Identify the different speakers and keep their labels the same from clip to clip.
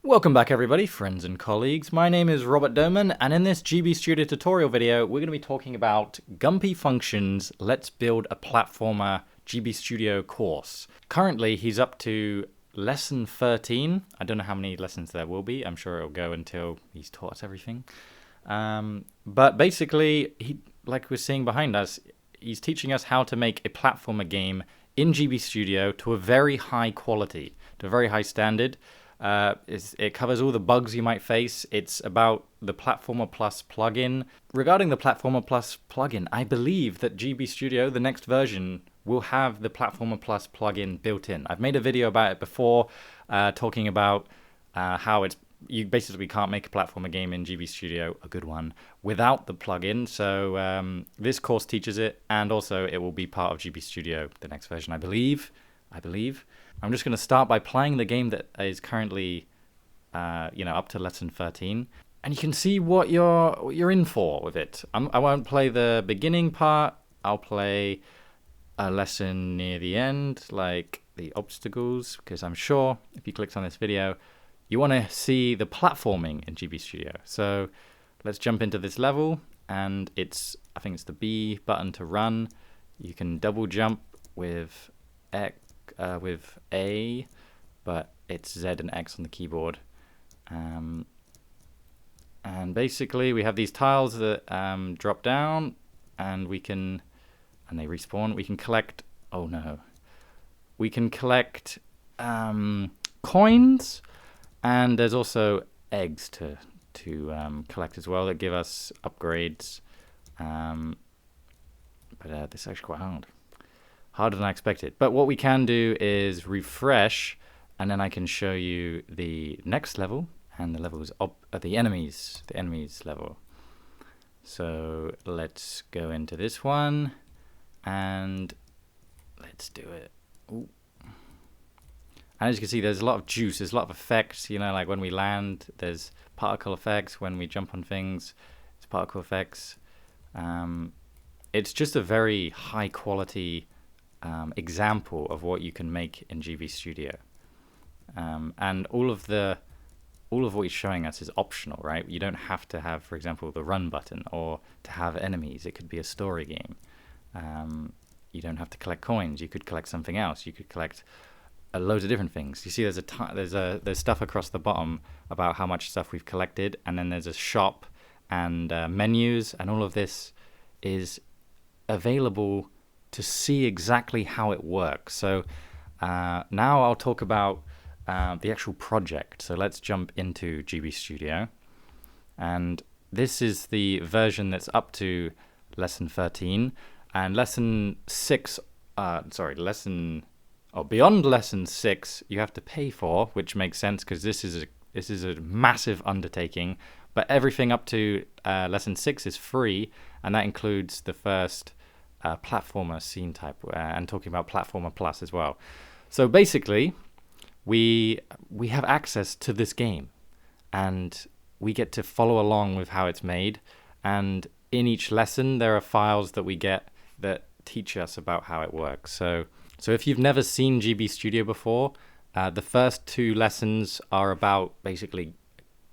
Speaker 1: Welcome back everybody, friends and colleagues. My name is Robert Doman, and in this GB Studio tutorial video, we're going to be talking about Gumpy Function's Let's Build a Platformer GB Studio course. Currently, he's up to lesson 13. I don't know how many lessons there will be. I'm sure it'll go until he's taught us everything. But basically, like we're seeing behind us, he's teaching us how to make a platformer game in GB Studio to a very high quality, to a very high standard. It covers all the bugs you might face. It's about the Platformer Plus plugin. Regarding the Platformer Plus plugin, I believe that GB Studio, the next version, will have the Platformer Plus plugin built in. I've made a video about it before, talking about how you basically can't make a platformer game in GB Studio, a good one, without the plugin. So this course teaches it, and also it will be part of GB Studio, the next version, I believe. I'm just going to start by playing the game that is currently, up to lesson 13, and you can see what you're in for with it. I won't play the beginning part. I'll play a lesson near the end, like the obstacles, because I'm sure if you clicked on this video, you want to see the platforming in GB Studio. So let's jump into this level, and I think it's the B button to run. You can double jump with A, but it's Z and X on the keyboard. And basically we have these tiles that drop down, and they respawn. We can collect, we can collect coins, and there's also eggs to collect as well that give us upgrades. But this is actually quite hard. Harder than I expected. But what we can do is refresh, and then I can show you the next level, and the level is the enemies level. So let's go into this one, and let's do it. Ooh. And as you can see, there's a lot of juice, there's a lot of effects, like when we land, there's particle effects. When we jump on things, it's particle effects. It's just a very high quality example of what you can make in GB Studio, and all of what he's showing us is optional, right? You don't have to have, for example, the run button or to have enemies. It could be a story game. You don't have to collect coins. You could collect something else. You could collect loads of different things. You see, there's stuff across the bottom about how much stuff we've collected, and then there's a shop and menus, and all of this is available to see exactly how it works. So now I'll talk about the actual project. So let's jump into GB Studio, and this is the version that's up to lesson 13, and beyond lesson 6 you have to pay for, which makes sense because this is a massive undertaking. But everything up to lesson 6 is free, and that includes the first platformer scene type, and talking about Platformer Plus as well. So basically, we have access to this game, and we get to follow along with how it's made. And in each lesson, there are files that we get that teach us about how it works. So if you've never seen GB Studio before, the first 2 lessons are about basically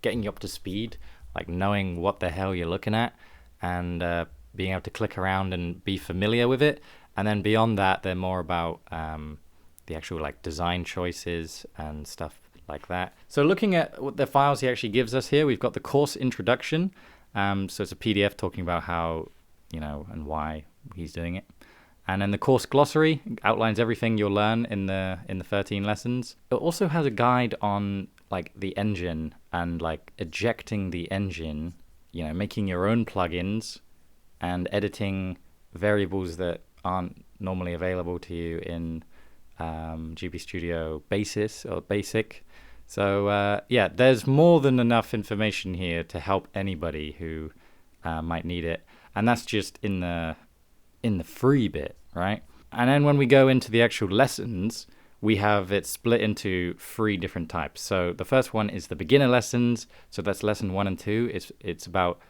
Speaker 1: getting you up to speed, like knowing what the hell you're looking at, and being able to click around and be familiar with it. And then beyond that, they're more about the actual design choices and stuff like that. So looking at what the files he actually gives us here, we've got the course introduction. So it's a PDF talking about how, and why he's doing it. And then the course glossary outlines everything you'll learn in the 13 lessons. It also has a guide on the engine and ejecting the engine, making your own plugins and editing variables that aren't normally available to you in GB Studio Basis or Basic. So there's more than enough information here to help anybody who might need it, and that's just in the free bit, right? And then when we go into the actual lessons, we have it split into 3 different types. So the first one is the beginner lessons. So that's lesson 1 and 2. It's about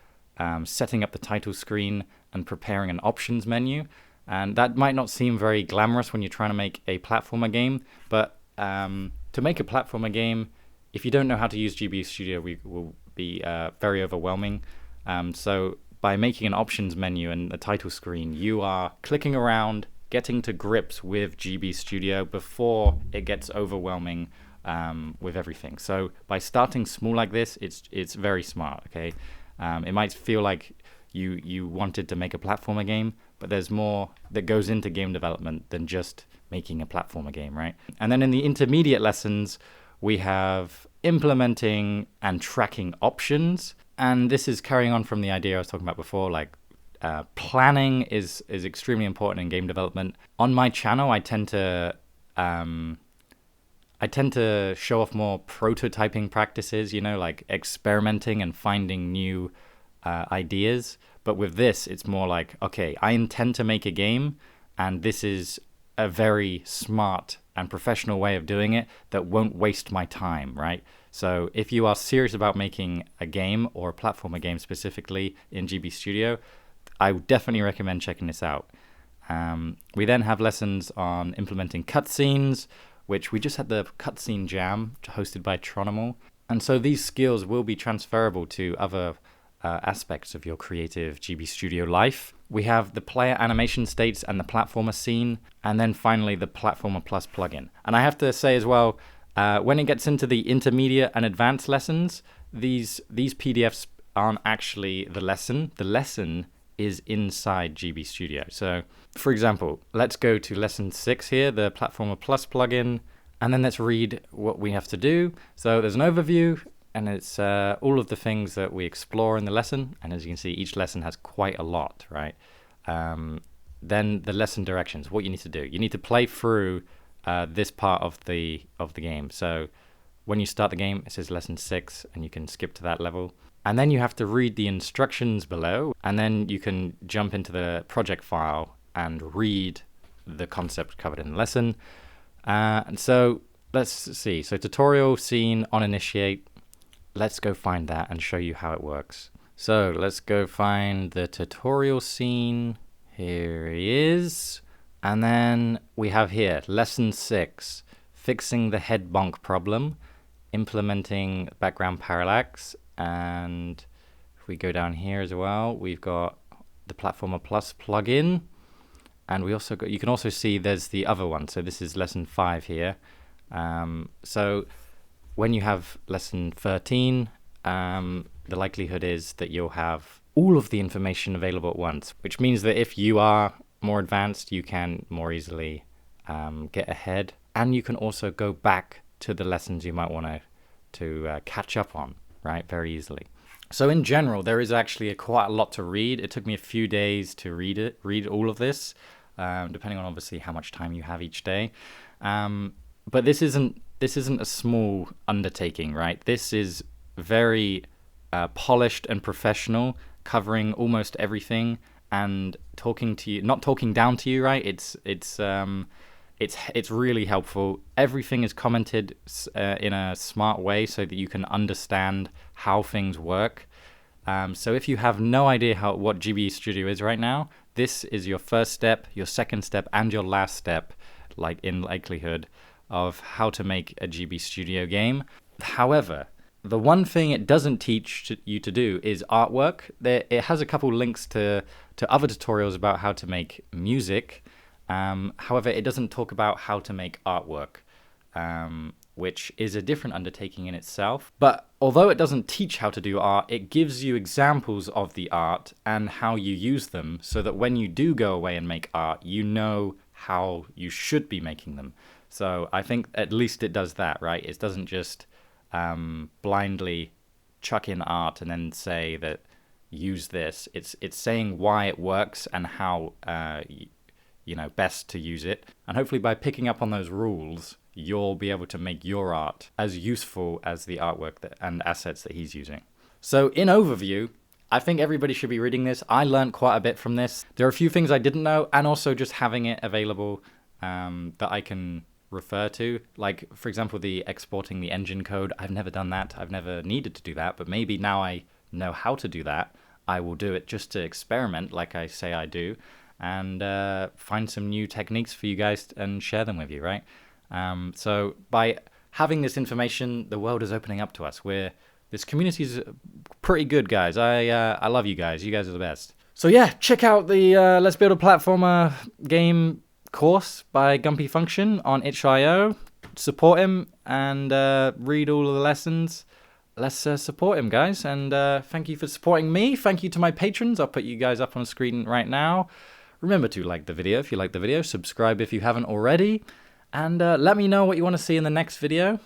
Speaker 1: setting up the title screen and preparing an options menu. And that might not seem very glamorous when you're trying to make a platformer game, but to make a platformer game, if you don't know how to use GB Studio, we will be very overwhelming. So by making an options menu and a title screen, you are clicking around, getting to grips with GB Studio before it gets overwhelming with everything. So by starting small like this, it's very smart. Okay, it might feel like you wanted to make a platformer game, but there's more that goes into game development than just making a platformer game, right? And then in the intermediate lessons, we have implementing and tracking options. And this is carrying on from the idea I was talking about before, like planning is extremely important in game development. On my channel, I tend to show off more prototyping practices, like experimenting and finding new ideas. But with this, it's more like, okay, I intend to make a game, and this is a very smart and professional way of doing it that won't waste my time, right? So if you are serious about making a game, or a platformer game specifically in GB Studio, I would definitely recommend checking this out. We then have lessons on implementing cutscenes, which we just had the cutscene jam hosted by Tronimal. And so these skills will be transferable to other aspects of your creative GB Studio life. We have the player animation states and the platformer scene, and then finally the Platformer Plus plugin. And I have to say as well, when it gets into the intermediate and advanced lessons, these PDFs aren't actually the lesson. The lesson is inside GB Studio. So, for example, let's go to lesson 6 here, the Platformer Plus plugin, and then let's read what we have to do. So there's an overview, and it's all of the things that we explore in the lesson. And as you can see, each lesson has quite a lot, right? Then the lesson directions, what you need to do. You need to play through this part of the game. So when you start the game, it says lesson 6, and you can skip to that level. And then you have to read the instructions below, and then you can jump into the project file and read the concept covered in the lesson. And so let's see. So tutorial scene on initiate. Let's go find that and show you how it works. So let's go find the tutorial scene. Here he is. And then we have here lesson 6, fixing the head bonk problem, implementing background parallax. And if we go down here as well, we've got the Platformer Plus plugin. And we also got, you can also see there's the other one. So this is lesson 5 here. So when you have lesson 13, the likelihood is that you'll have all of the information available at once, which means that if you are more advanced, you can more easily get ahead. And you can also go back to the lessons you might want to catch up on, right, very easily. So in general, there is actually quite a lot to read. It took me a few days to read all of this, depending on obviously how much time you have each day. But this isn't a small undertaking, right? This is very polished and professional, covering almost everything and talking to you, not talking down to you, right? It's really helpful. Everything is commented in a smart way so that you can understand how things work. So if you have no idea what GB Studio is right now, this is your first step, your second step, and your last step, like in likelihood, of how to make a GB Studio game. However, the one thing it doesn't teach you to do is artwork. It has a couple links to other tutorials about how to make music. However, it doesn't talk about how to make artwork, which is a different undertaking in itself. But although it doesn't teach how to do art, it gives you examples of the art and how you use them so that when you do go away and make art, you know how you should be making them. So I think at least it does that, right? It doesn't just blindly chuck in art and then say that use this. It's saying why it works and how best to use it. And hopefully by picking up on those rules, you'll be able to make your art as useful as the artwork and assets that he's using. So in overview, I think everybody should be reading this. I learned quite a bit from this. There are a few things I didn't know, and also just having it available that I can refer to. Like, for example, the exporting the engine code. I've never done that. I've never needed to do that, but maybe now I know how to do that, I will do it just to experiment like I say I do, and find some new techniques for you guys and share them with you, right? So by having this information, the world is opening up to us. This community is pretty good, guys. I love you guys. You guys are the best. So yeah, check out the Let's Build a Platformer game course by Gumpy Function on itch.io. Support him and read all of the lessons. Let's support him, guys. And thank you for supporting me. Thank you to my patrons. I'll put you guys up on the screen right now. Remember to like the video if you like the video. Subscribe if you haven't already. And let me know what you want to see in the next video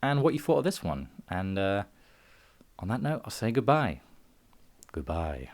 Speaker 1: and what you thought of this one. And on that note, I'll say goodbye. Goodbye.